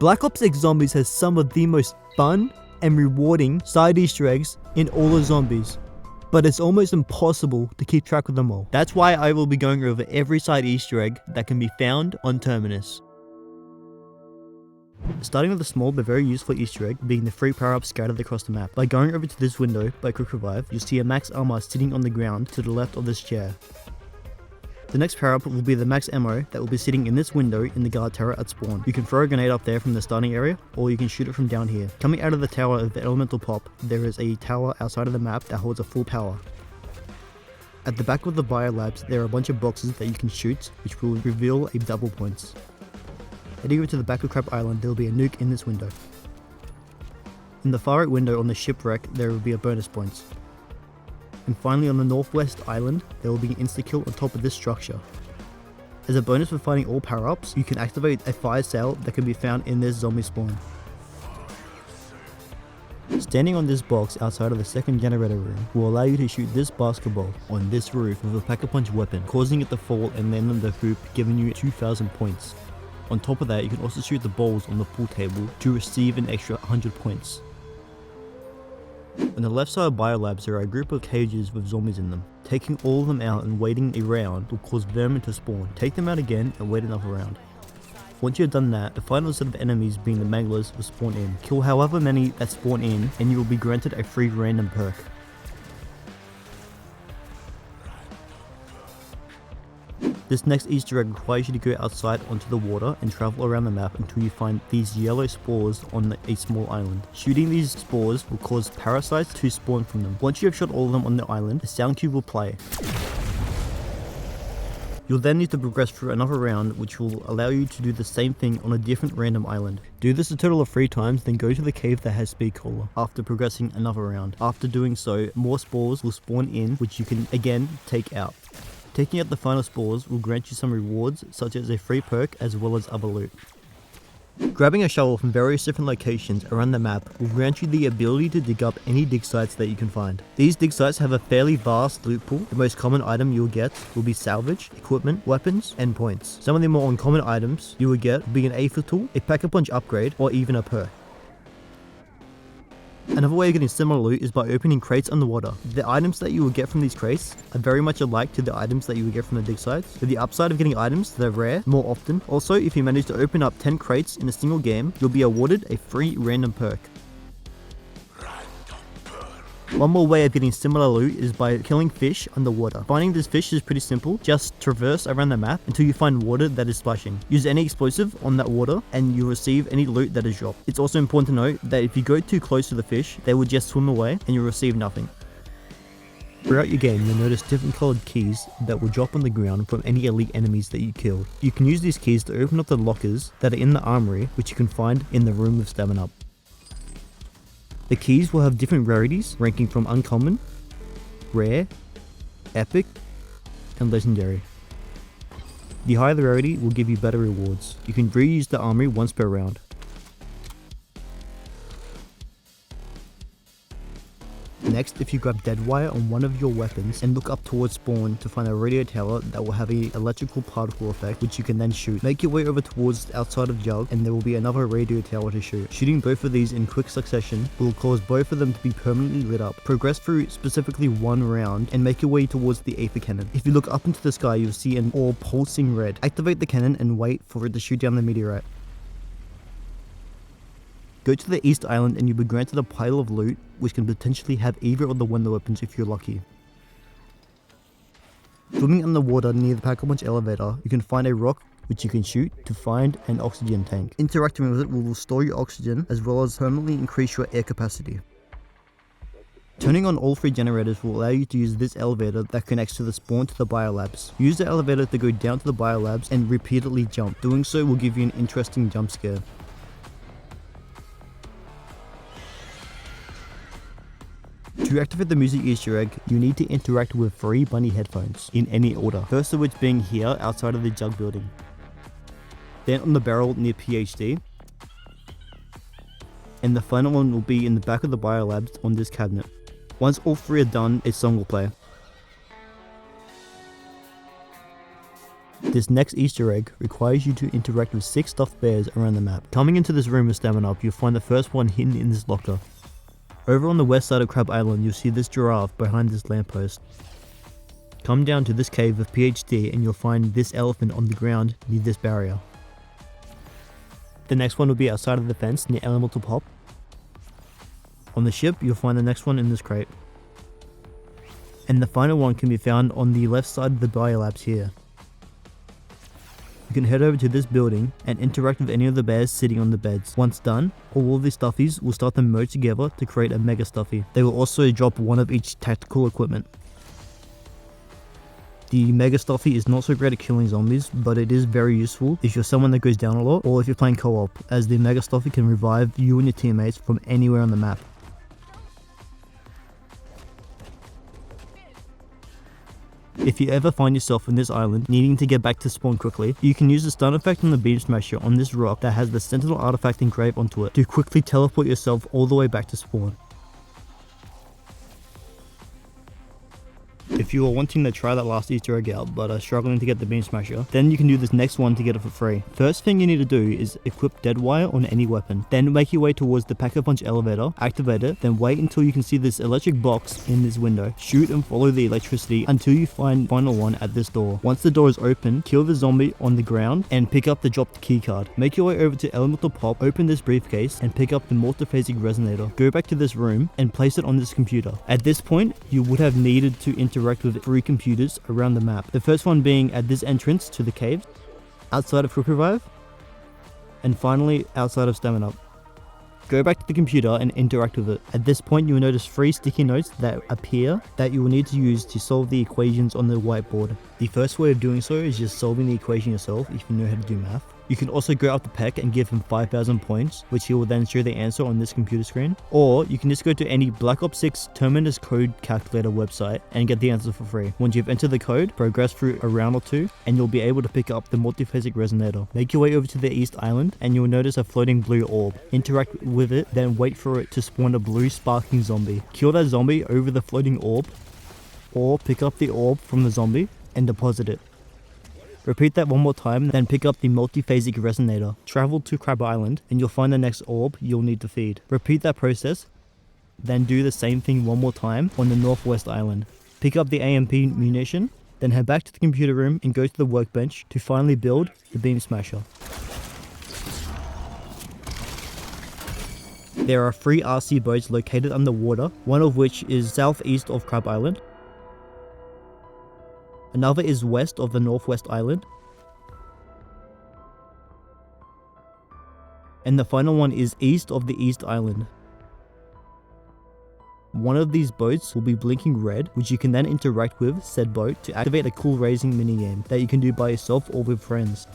Black Ops X Zombies has some of the most fun and rewarding side Easter eggs in all of zombies, but it's almost impossible to keep track of them all. That's why I will be going over every side Easter egg that can be found on Terminus. Starting with a small but very useful Easter egg being the free power-ups scattered across the map. By going over to this window by Quick Revive, you'll see a max armor sitting on the ground to the left of this chair. The next power-up will be the max ammo that will be sitting in this window in the guard tower at spawn. You can throw a grenade up there from the starting area, or you can shoot it from down here. Coming out of the tower of the elemental pop, there is a tower outside of the map that holds a full power. At the back of the biolabs, there are a bunch of boxes that you can shoot, which will reveal a double points. Heading over to the back of Crab Island, there will be a nuke in this window. In the far right window on the shipwreck, there will be a bonus points. And finally on the northwest island, there will be an insta-kill on top of this structure. As a bonus for finding all power-ups, you can activate a fire sale that can be found in this zombie spawn. Standing on this box outside of the second generator room will allow you to shoot this basketball on this roof with a Pack-a-Punch weapon, causing it to fall and land on the hoop, giving you 2,000 points. On top of that, you can also shoot the balls on the pool table to receive an extra 100 points. On the left side of biolabs, there are a group of cages with zombies in them. Taking all of them out and waiting a round will cause vermin to spawn. Take them out again and wait another round. Once you've done that, the final set of enemies being the Manglers will spawn in. Kill however many that spawn in and you will be granted a free random perk. This next Easter egg requires you to go outside onto the water and travel around the map until you find these yellow spores on a small island. Shooting these spores will cause parasites to spawn from them. Once you have shot all of them on the island, a sound cube will play. You'll then need to progress through another round, which will allow you to do the same thing on a different random island. Do this a total of 3 times, then go to the cave that has Speed Cola after progressing another round. After doing so, more spores will spawn in, which you can again take out. Taking out the final spores will grant you some rewards, such as a free perk as well as other loot. Grabbing a shovel from various different locations around the map will grant you the ability to dig up any dig sites that you can find. These dig sites have a fairly vast loot pool. The most common item you'll get will be salvage, equipment, weapons, and points. Some of the more uncommon items you will get will be an AAT tool, a Pack-a-Punch upgrade, or even a perk. Another way of getting similar loot is by opening crates underwater. The items that you will get from these crates are very much alike to the items that you will get from the dig sites, with the upside of getting items that are rare more often. Also, if you manage to open up 10 crates in a single game, you'll be awarded a free random perk. One more way of getting similar loot is by killing fish underwater. Finding this fish is pretty simple. Just traverse around the map until you find water that is splashing. Use any explosive on that water and you'll receive any loot that is dropped. It's also important to note that if you go too close to the fish, they will just swim away and you'll receive nothing. Throughout your game, you'll notice different colored keys that will drop on the ground from any elite enemies that you killed. You can use these keys to open up the lockers that are in the armory, which you can find in the room with stamina up. The keys will have different rarities, ranking from uncommon, rare, epic, and legendary. The higher the rarity will give you better rewards. You can reuse the armory once per round. Next, if you grab dead wire on one of your weapons and look up towards spawn to find a radio tower that will have an electrical particle effect which you can then shoot. Make your way over towards the outside of Jug and there will be another radio tower to shoot. Shooting both of these in quick succession will cause both of them to be permanently lit up. Progress through specifically one round and make your way towards the Aether cannon. If you look up into the sky, you'll see an orb pulsing red. Activate the cannon and wait for it to shoot down the meteorite. Go to the East Island and you'll be granted a pile of loot which can potentially have either of the wonder weapons if you're lucky. Swimming underwater near the Pack-a-Punch elevator, you can find a rock which you can shoot to find an oxygen tank. Interacting with it will restore your oxygen as well as permanently increase your air capacity. Turning on all 3 generators will allow you to use this elevator that connects to the spawn to the biolabs. Use the elevator to go down to the biolabs and repeatedly jump. Doing so will give you an interesting jump scare. To activate the music Easter egg, you need to interact with 3 bunny headphones, in any order. First of which being here outside of the Jug building. Then on the barrel near PhD. And the final one will be in the back of the biolabs on this cabinet. Once all 3 are done, a song will play. This next Easter egg requires you to interact with 6 stuffed bears around the map. Coming into this room with Stamina Up, you'll find the first one hidden in this locker. Over on the west side of Crab Island, you'll see this giraffe behind this lamppost. Come down to this cave with PhD and you'll find this elephant on the ground near this barrier. The next one will be outside of the fence near Elemental Pop. On the ship, you'll find the next one in this crate. And the final one can be found on the left side of the biolabs here. You can head over to this building and interact with any of the bears sitting on the beds. Once done, all of the Stuffies will start to merge together to create a Mega Stuffy. They will also drop one of each tactical equipment. The Mega Stuffy is not so great at killing zombies, but it is very useful if you're someone that goes down a lot or if you're playing co-op, as the Mega Stuffy can revive you and your teammates from anywhere on the map. If you ever find yourself in this island needing to get back to spawn quickly, you can use the stun effect on the Beamsmasher on this rock that has the Sentinel Artifact engraved onto it to quickly teleport yourself all the way back to spawn. If you are wanting to try that last Easter egg out but are struggling to get the Beamsmasher, then you can do this next one to get it for free. First thing you need to do is equip Dead Wire on any weapon. Then make your way towards the Pack-a-Punch elevator, activate it, then wait until you can see this electric box in this window. Shoot and follow the electricity until you find final one at this door. Once the door is open, kill the zombie on the ground and pick up the dropped keycard. Make your way over to Elemental Pop, open this briefcase and pick up the multiphasic resonator. Go back to this room and place it on this computer. At this point, you would have needed to interact with 3 computers around the map. The first one being at this entrance to the cave, outside of Quick Revive, and finally outside of Stamina Up. Go back to the computer and interact with it. At this point you will notice 3 sticky notes that appear that you will need to use to solve the equations on the whiteboard. The first way of doing so is just solving the equation yourself if you know how to do math. You can also go up to Perk and give him 5,000 points, which he will then show the answer on this computer screen. Or you can just go to any Black Ops 6 Terminus code calculator website and get the answer for free. Once you've entered the code, progress through a round or 2 and you'll be able to pick up the multiphasic resonator. Make your way over to the East Island and you'll notice a floating blue orb. Interact with it, then wait for it to spawn a blue sparking zombie. Kill that zombie over the floating orb, or pick up the orb from the zombie and deposit it. Repeat that one more time, then pick up the multiphasic resonator. Travel to Crab Island and you'll find the next orb you'll need to feed. Repeat that process, then do the same thing one more time on the Northwest Island. Pick up the AMP munition, then head back to the computer room and go to the workbench to finally build the Beamsmasher. There are 3 RC boats located underwater, one of which is southeast of Crab Island. Another is west of the Northwest Island. And the final one is east of the East Island. One of these boats will be blinking red, which you can then interact with said boat to activate a cool raising minigame that you can do by yourself or with friends.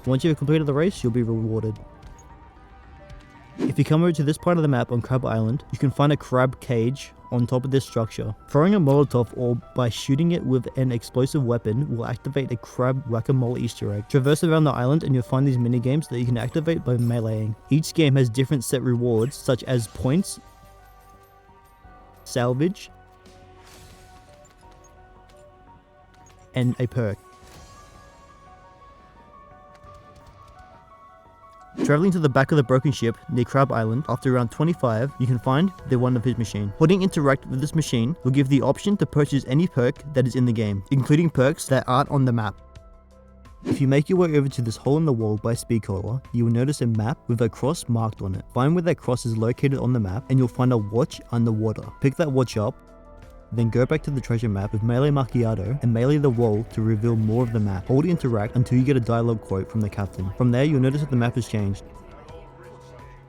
Once you have completed the race, you'll be rewarded. If you come over to this part of the map on Crab Island, you can find a crab cage on top of this structure. Throwing a Molotov orb by shooting it with an explosive weapon will activate a crab whack-a-mole Easter egg. Traverse around the island and you'll find these minigames that you can activate by meleeing. Each game has different set rewards such as points, salvage, and a perk. Traveling to the back of the broken ship near Crab Island, after around 25, you can find the Wunderfizz machine. When you interact with this machine will give the option to purchase any perk that is in the game, including perks that aren't on the map. If you make your way over to this hole in the wall by Speedcaller, you will notice a map with a cross marked on it. Find where that cross is located on the map and you'll find a watch underwater. Pick that watch up, then go back to the treasure map with Melee Macchiato and melee the wall to reveal more of the map. Hold interact until you get a dialogue quote from the captain. From there you'll notice that the map has changed.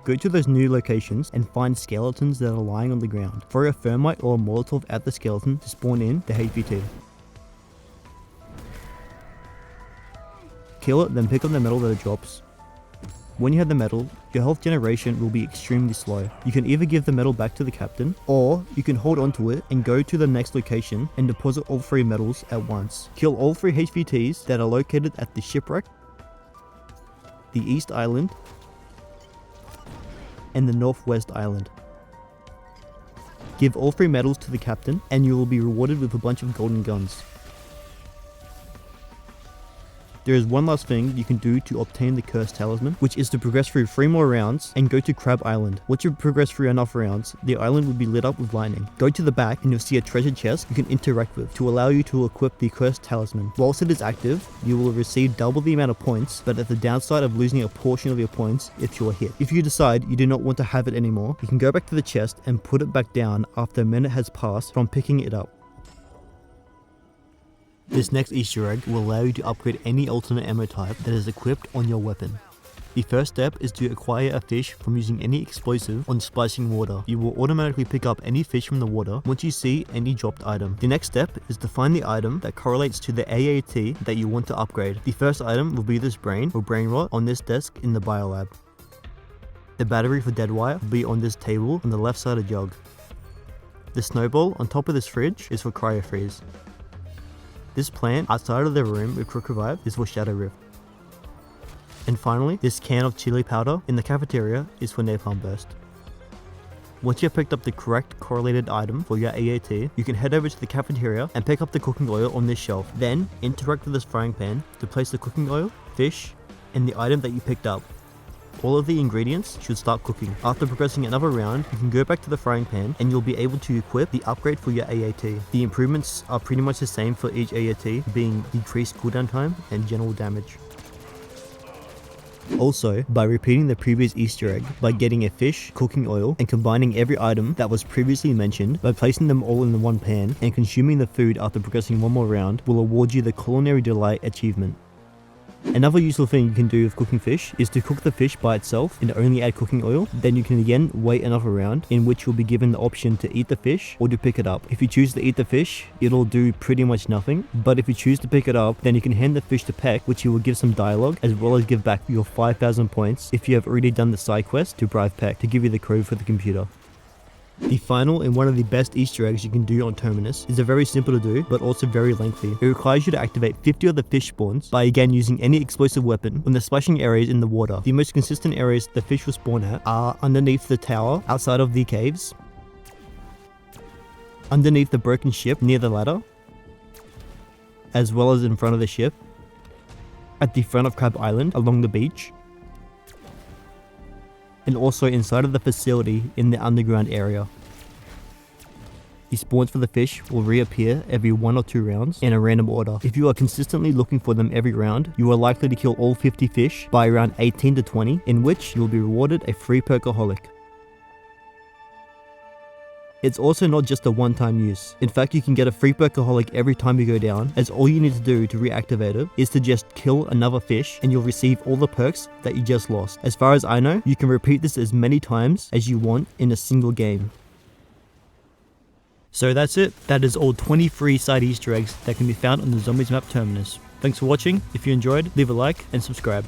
Go to those new locations and find skeletons that are lying on the ground. Throw a thermite or a Molotov at the skeleton to spawn in the HVT. Kill it, then pick up the metal that it drops. When you have the metal, your health generation will be extremely slow. You can either give the metal back to the captain, or you can hold onto it and go to the next location and deposit all 3 metals at once. Kill all 3 HVTs that are located at the shipwreck, the East Island, and the Northwest Island. Give all 3 metals to the captain and you will be rewarded with a bunch of golden guns. there is one last thing you can do to obtain the cursed talisman, which is to progress through 3 more rounds and go to Crab Island. Once you progress through enough rounds, the island will be lit up with lightning. Go to the back and you'll see a treasure chest you can interact with to allow you to equip the cursed talisman. Whilst it is active, you will receive double the amount of points, but at the downside of losing a portion of your points if you are hit. If you decide you do not want to have it anymore, you can go back to the chest and put it back down after a minute has passed from picking it up. This next Easter egg will allow you to upgrade any alternate ammo type that is equipped on your weapon. The first step is to acquire a fish from using any explosive on splashing water. You will automatically pick up any fish from the water once you see any dropped item. The next step is to find the item that correlates to the AAT that you want to upgrade. The first item will be this brain or brain rot on this desk in the biolab. The battery for dead wire will be on this table on the left side of jug. The snowball on top of this fridge is for cryo freeze. This plant outside of the room with Quick Revive is for Shadow Rift. And finally, this can of chili powder in the cafeteria is for Napalm Burst. Once you have picked up the correct correlated item for your AAT, you can head over to the cafeteria and pick up the cooking oil on this shelf. Then, interact with this frying pan to place the cooking oil, fish, and the item that you picked up. All of the ingredients should start cooking. After progressing another round, you can go back to the frying pan and you'll be able to equip the upgrade for your AAT. The improvements are pretty much the same for each AAT, being decreased cooldown time and general damage. Also, by repeating the previous Easter egg by getting a fish, cooking oil, and combining every item that was previously mentioned by placing them all in one pan and consuming the food after progressing one more round will award you the Culinary Delight achievement. Another useful thing you can do with cooking fish is to cook the fish by itself and only add cooking oil. Then you can again wait another round in which you'll be given the option to eat the fish or to pick it up. If you choose to eat the fish, it'll do pretty much nothing, but if you choose to pick it up, then you can hand the fish to Perk, which you will give some dialogue as well as give back your 5,000 points if you have already done the side quest to bribe Perk to give you the code for the computer. The final and one of the best Easter eggs you can do on Terminus is a very simple to do but also very lengthy. It requires you to activate 50 of the fish spawns by again using any explosive weapon on the splashing areas in the water. The most consistent areas the fish will spawn at are underneath the tower outside of the caves, underneath the broken ship near the ladder, as well as in front of the ship, at the front of Crab Island along the beach, and also inside of the facility in the underground area. The spawns for the fish will reappear every 1 or 2 rounds in a random order. If you are consistently looking for them every round, you are likely to kill all 50 fish by around 18 to 20, in which you will be rewarded a free Perkaholic. It's also not just a one-time use. In fact, you can get a free Perkaholic every time you go down, as all you need to do to reactivate it is to just kill another fish and you'll receive all the perks that you just lost. As far as I know, you can repeat this as many times as you want in a single game. So that's it. That is all 23 side Easter eggs that can be found on the Zombies map Terminus. Thanks for watching. If you enjoyed, leave a like and subscribe.